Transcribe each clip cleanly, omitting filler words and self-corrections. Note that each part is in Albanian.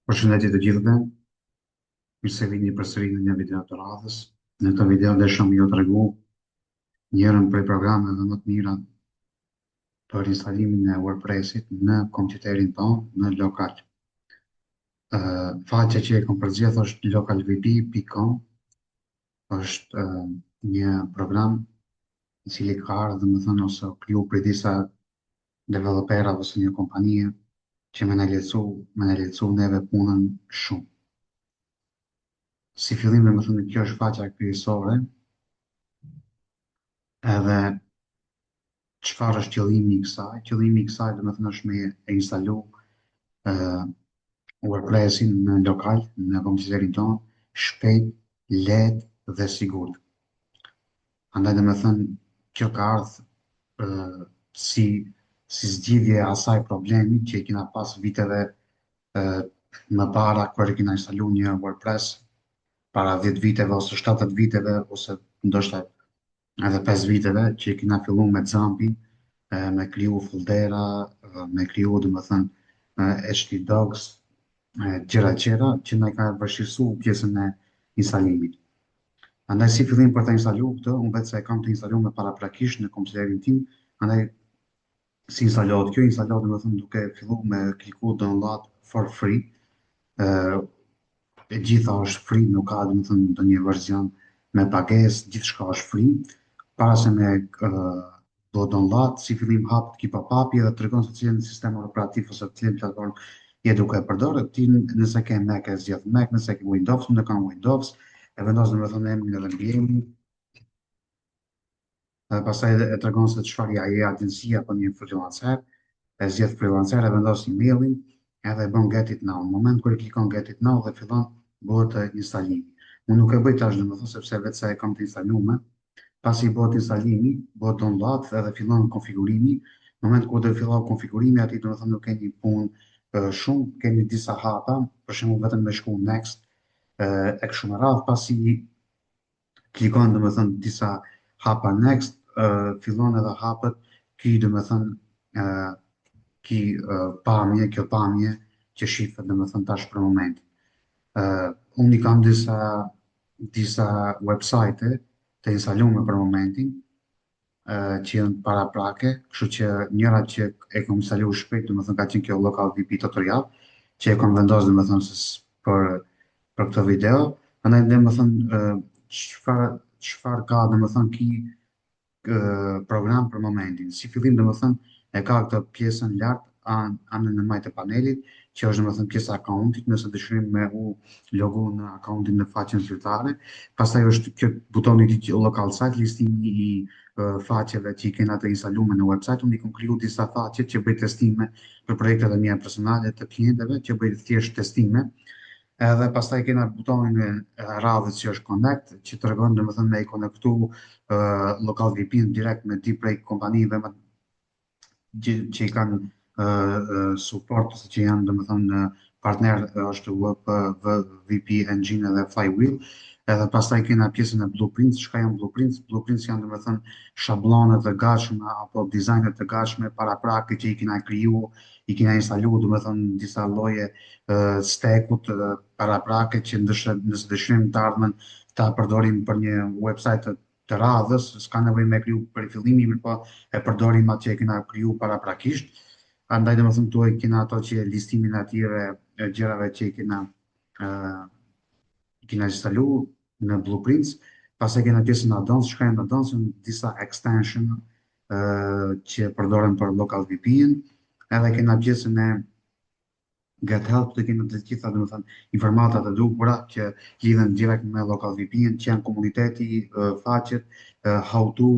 Përshëndetje të gjithëve, mirë se vini përsëri në një video të radhës. Në këtë video desha ju t'regu njërën prej programeve më të mira për instalimin e WordPressit në kompjuterin tonë në lokal. Faqja që e kam përzgjedhur është localvp.com, është një program i cili ka ardhur domethënë ose u kriju prej disa developerave ose një kompanie që më na lehtësu neve punën shumë. Si fillim domethënë kjo është faqja kryesore, edhe çfarë është qëllimi i kësaj? Qëllimi i kësaj domethënë është me e instalu uh, WordPressin në lokal, në kompjuterin tonë, shpejt, lehtë dhe sigurt. Andaj domethënë kjo ka ardhur si zgjidhje e asaj problemi që i kena pas viteve uh, më para kur e kena instalu një WordPress para 10 viteve ose 70 viteve ose ndoshta edhe 5 viteve që i kena fillu me Xampi, me kriju foldera, me kriju dhe më thënë htdocs, gjëra që na i ka vështirësu pjesën e instalimit. Andaj si fillim për të instalu këtë, unë vetë se e kam të instalu me paraprakisht në kompjuterin tim, andaj si instalohet kjo, instalohet dhe më thënë duke fillu me kliku download for free, uh, e gjitha është free, nuk ka dhe më thënë do një verzion me pagesë, gjithë shka është free, para se me do download, si fillim hap ki pop-upi dhe të regon se cilën sistem operativ ose cilën platform je duke e përdorë, ti nëse ke Mac e zgjedh Mac, nëse ke Windows, në kam Windows, e vendos në me thënë emrin edhe mbijemin, dhe pastaj e tregon se çfarë ja je agencia apo një freelancer, e zgjedh freelancer, e vendos emailin, edhe e bën get it now. Në moment kur e klikon get it now dhe fillon bëhet instalimi. Unë nuk e bëj tash domethënë sepse vetë se e kam të instaluar. Pasi bëhet instalimi, bëhet download edhe fillon konfigurimi. Në moment kur do të fillon konfigurimi, aty domethënë nuk keni punë shumë, keni disa hapa, për shembull vetëm me shku next e kështu me radhë, pasi klikon domethënë disa hapa next, fillon edhe hapet ky domethënë ki pamje, kjo pamje që shifet domethënë tash për moment. Unë i kam disa website të instalume për momentin, që janë para prake, kështu që njëra që e kam instalu shpejt, domethënë ka qenë kjo Local VP tutorial, që e kam vendosur domethënë për këtë video. Prandaj domethënë çfarë ka domethënë ki program për momentin. Si fillim domethënë e ka këtë pjesën lart anën e majtë të panelit, që është domethënë pjesa e akauntit, nëse dëshirim me u logu në akauntin në faqen zyrtare. Pastaj është kjo butoni i local site, listimi i faqeve që i kena të instalume në website. Unë i kam kriju disa faqe që bëj testime për projektet e mia personale të klientëve, që bëj thjesht testime. Edhe pastaj kena butonin e radhës që është connect, që të regon domethënë me i konektu local VPN direkt me di prej kompanive që i kanë support ose që janë domethënë partner, është VP Engine edhe Flywheel. Edhe pastaj kena pjesën e blueprints. Çka janë blueprints? Blueprints janë domethënë shablonet e gatshme apo dizajnet e gatshme para prake që i kena kriju, i kena instalu domethënë disa lloje stekut para prake që nëse dëshirim të ardhmen ta përdorim për një website të radhës, s'ka nevojë me kriju për fillimi, mirë po e përdorim atë që e kena kriju paraprakisht. Andaj domethënë këtu e kena ato që listimin atyre gjërave që i kena instalu në blueprints. Pas e kena pjesën addons, shka janë addons, janë disa extension që përdoren për local VPN, edhe kena pjesën e get help, të kena të gjitha domethënë informatat e dukura që lidhen direkt me local VPN, që janë komuniteti, faqet, how to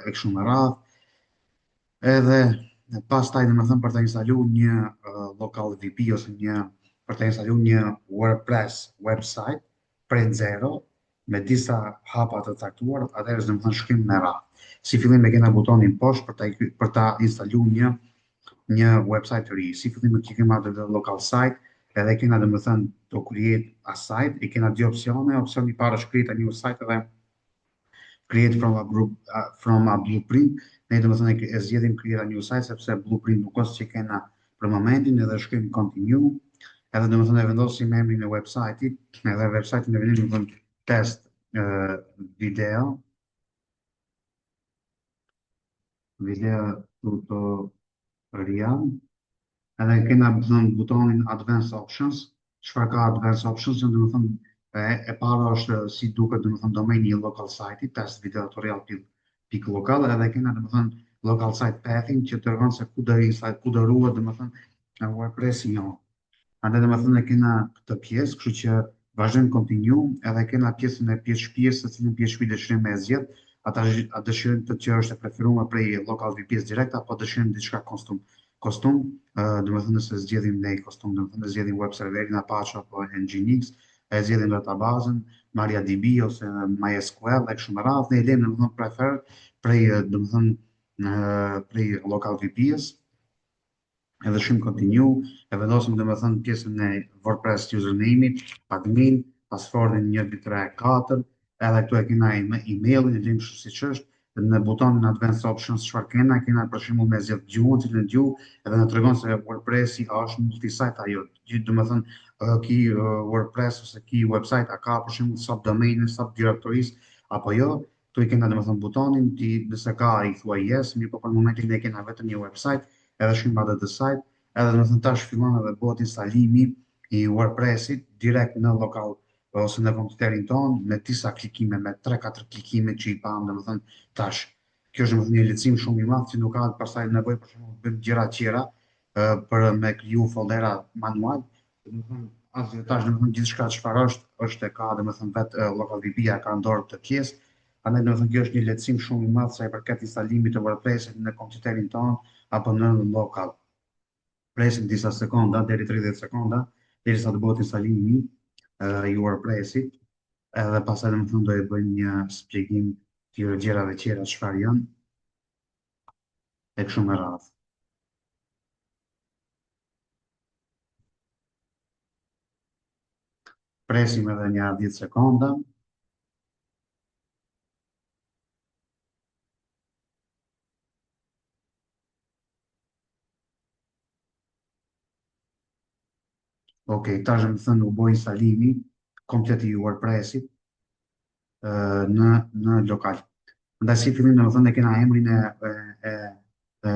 e kështu me radhë. Edhe pas taj domethënë për të instalu një local VP ose për të instalu një WordPress website prej zero me disa hapa të caktuar, atëherë është domethënë shkrim me radhë. Si fillim e kena butonin poshtë për ta instalu një website të ri. Si fillim që kema atë local site, edhe kena domethënë to create a site, e kena dy opsione. Opsioni i parë është create a new site edhe create from a blueprint. Ne domethënë e zgjedhim create a new site sepse blueprint nuk është që kena për momentin, edhe shkrim continue. edhe domethënë e vendosim emrin e website-it, edhe website-in e vendim domethënë test video, tutorial, edhe kena domethënë butonin advanced options. Çfarë ka advanced options? Që domethënë e para është si duket domethënë domeni i local site-it, test video tutorial pikë lokal, edhe kena domethënë local site pathing që tregon se ku do ruhet domethënë WordPress-i jonë. Andaj domethënë e kena këtë pjesë, kështu që vazhdojmë continue, edhe kena pjesën e pjesë shtëpisë, se cilën pjesë shtëpi dëshirojmë me zgjedh, a dëshirojmë të që është e preferuar prej local VPS direkt apo dëshirojmë diçka kostum. Kostum, domethënë se zgjedhim ne kostum, domethënë zgjedhim web serverin Apache apo Nginx, e zgjedhim databazën MariaDB ose MySQL e kështu me radhë, ne e lëmë domethënë prefer prej prej local VPS. Edhe shim continue, e vendosim domethënë pjesën e WordPress username-it, admin, passwordin 1 2 3 4, edhe këtu e kena emailin, e lejmë kështu siç është, në butonin advanced options çfarë kena për shembull me zgjedh gjuhën, cilën gjuhë, edhe na tregon se WordPress-i është multi-site ajo. Gjithë domethënë ki WordPress ose ki website a ka për shembull subdomain, subdirektorisë apo jo. Këtu i kena domethënë butonin, ti nëse ka i thua yes, mirë po për momentin ne kena vetëm një website edhe shkrim atë të site, edhe domethënë tash fillon edhe bëhet instalimi i WordPress-it direkt në lokal ose në kompjuterin ton me disa klikime, me 3-4 klikime që i pam domethënë tash. Kjo është domethënë një lehtësim shumë i madh që nuk ka pastaj nevojë për shembull bëjmë gjëra të tjera për me kriju foldera manual. Domethënë as tash domethënë gjithçka çfarë është e ka domethënë vetë local VP-ja ka në dorë të pjesë. Andaj domethënë kjo është një lehtësim shumë i madh sa i përket instalimit të WordPress-it në kompjuterin ton apo në lokal. Presim disa sekonda, deri 30 sekonda, derisa të bëhet instalimi i WordPress-it, edhe pastaj domethënë do të bëjmë një shpjegim të gjërave tjera çfarë janë e kështu me radhë. Presim edhe një 10 sekonda. Ok, tash më thënë u bë instalimi komplet i WordPress-it në lokal. Ndaj si fillim domethënë ne kena emrin e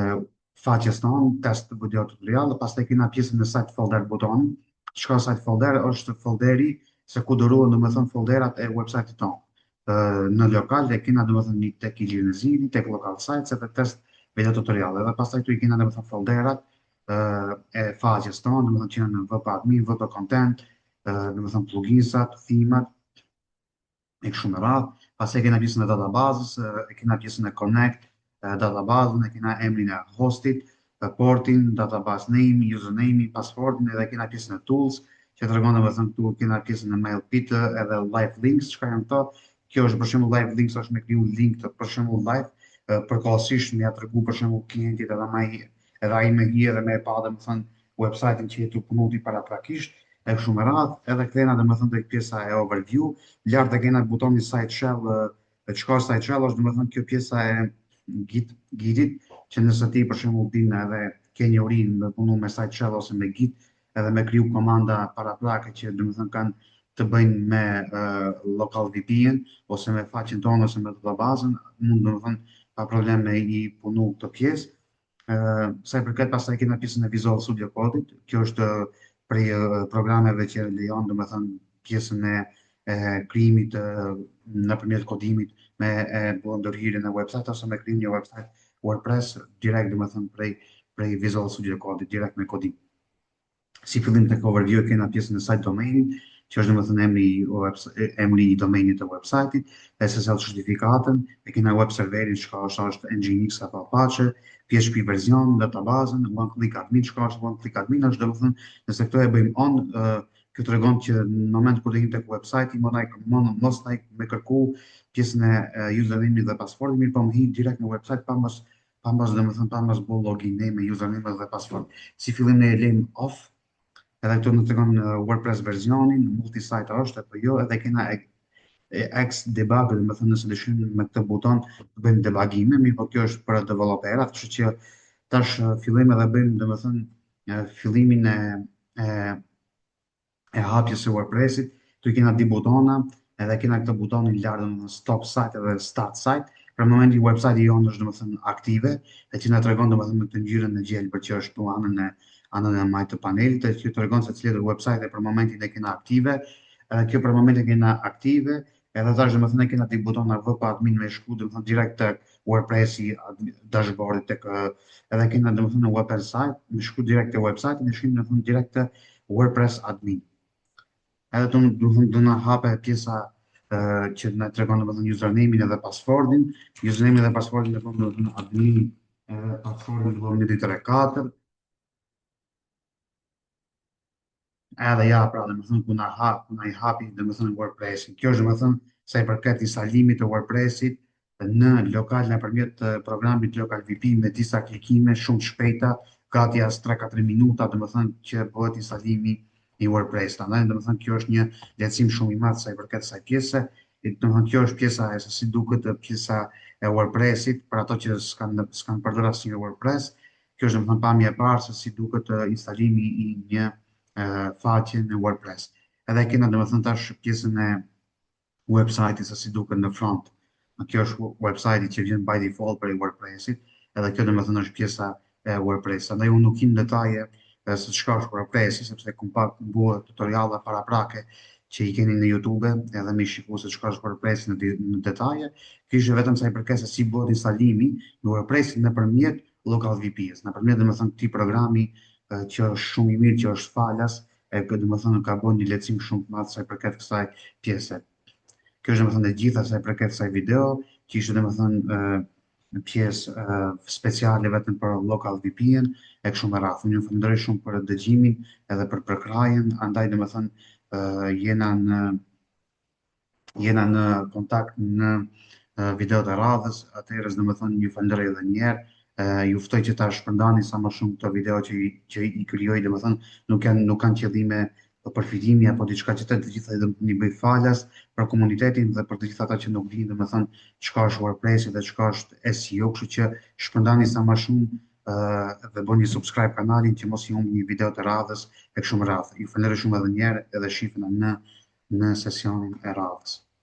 faqes tonë, test video tutorial, dhe pastaj kena pjesën e site folder butonin. Çka site folder është folderi se ku do ruhen domethënë folderat e website-it tonë. Në lokal e kena domethënë një tek i lirëzimi, tek local sites edhe test video tutorial. Edhe pastaj këtu i kena domethënë folderat e faqes tonë, domethënë që janë VP admin, VP content, domethënë pluginsat, themat e kështu me radhë. Pastaj kena pjesën e databazës, e kena pjesën e connect, databazën, e kena emrin e hostit, portin, database name, username, passwordin, edhe kena pjesën e tools, që tregon domethënë këtu kena pjesën e mail pit edhe live links, çka janë këto. Kjo është për shembull live links është me kriju link të për shembull live, përkohësisht më ja tregu për shembull klientit edhe ai me hi edhe me e pa domethënë website-in që jetu punu ti paraprakisht e kështu me radhë, edhe kthehena domethënë tek pjesa e overview, lart e kena butonin site shell, e çka site shell është domethënë kjo pjesa e gitit, që nëse ti për shembull din edhe ke një urinë me punu me site shell ose me git, edhe me kriju komanda paraprake që domethënë kanë të bëjnë me local VPN ose me faqen tonë ose me databazën, mund domethënë pa probleme i punu këtë pjesë. Sa i përket pastaj kena pjesën e Visual Studio Code-it, kjo është prej programeve që lejon domethënë pjesën e krijimit nëpërmjet kodimit me ndërhyrjen e website ose me krijimin e një website WordPress direkt domethënë prej Visual Studio Code direkt me kodim. Si fillim tek overview kena pjesën e site domainit, që është domethënë emri i domainit të website-it, SSL certifikatën, e kena web serverin çka është Nginx apo Apache, PHP version, databazën, one click admin, çka është one click admin, është domethënë nëse këto e bëjmë on, kjo tregon që në moment kur të him tek website-i mos ndaj me kërku pjesën e username dhe password, mirë po më hi direkt në website pa mos bë login me username dhe password. Si fillim ne e lejmë off. Edhe këtu në tregon WordPress versionin, multi-site është apo jo, edhe kena X debug, dhe më thënë nëse dëshim me këtë buton të bëjmë debugime, mirë po kjo është për developerat, kështu që tash fillim edhe bëjmë dhe më thënë fillimin e e hapjes së WordPressit, tu kena dy butona, edhe kena këtë butonin lart domethënë stop site edhe start site. Për momentin website-i jonë është domethënë aktive, e që na tregon domethënë me këtë ngjyrën e gjelbër që është tu anën e majtë të panelit, e që tregon se cilët website për momentin e kena aktive. Kjo për momentin kena aktive, edhe tash domethënë kena dy butona VP admin me shku domethënë direkt tek WordPressi dashboardit edhe kena domethënë web site, me shku direkt te website, ne shkojmë domethënë direkt te WordPress admin. Edhe do na hape pjesa që na tregon domethënë username-in edhe passwordin. Username dhe passwordin e bëm domethënë admin, edhe passwordin e bëm 1 2 3 4. Edhe ja pra domethënë ku na i hapi domethënë WordPressin. Kjo është domethënë sa i përket instalimit të WordPressit në lokal nëpërmjet programit Local VP me disa klikime shumë shpejta, gati as 3-4 minuta, domethënë që bëhet instalimi i WordPress. Prandaj domethënë kjo është një lehtësim shumë i madh sa i përket kësaj pjese. Domethënë kjo është pjesa e se si duket pjesa e WordPressit për ato që s'kan përdorur asnjë WordPress. Kjo është domethënë pamje e parë se si duket instalimi i një faqe në WordPress. Edhe kena domethënë tash pjesën e website-i se si duket në front. Kjo është website-i që vjen by default për i WordPressit, edhe kjo domethënë është pjesa e WordPress. Andaj unë nuk i në detaje se çka është WordPressi, sepse kum pak bëhet tutorialla paraprake që i keni në YouTube edhe me shikuar se çka është WordPressi në detaje. Kjo është vetëm sa i përket se si bëhet instalimi në WordPressin nëpërmjet local VPS, nëpërmjet domethënë këtij programi që është shumë i mirë, që është falas, e këtë domethënë ka bën një lehtësim shumë të madh sa i përket kësaj pjese. Kjo është domethënë e gjitha sa i përket kësaj video, që ishte domethënë në pjesë speciale vetëm për local VPN e kështu me radhë. Unë ju falenderoj shumë për dëgjimin edhe për përkrajen, andaj domethënë jena në kontakt në video të radhës, atëherës domethënë ju falenderoj edhe një herë. Ju ftoj që ta shpërndani sa më shumë këto video që i krijoj, domethënë nuk kanë qëllime për përfitimi apo diçka që të gjitha i një bëj falas për komunitetin dhe për të gjithë ata që nuk dinë domethënë çka është WordPressi dhe çka është SEO, kështu që shpërndani sa më shumë dhe bëni subscribe kanalin që mos i humbni një video të radhës e kështu me radhë. Ju falenderoj shumë edhe një herë edhe shihemi në sesionin e radhës.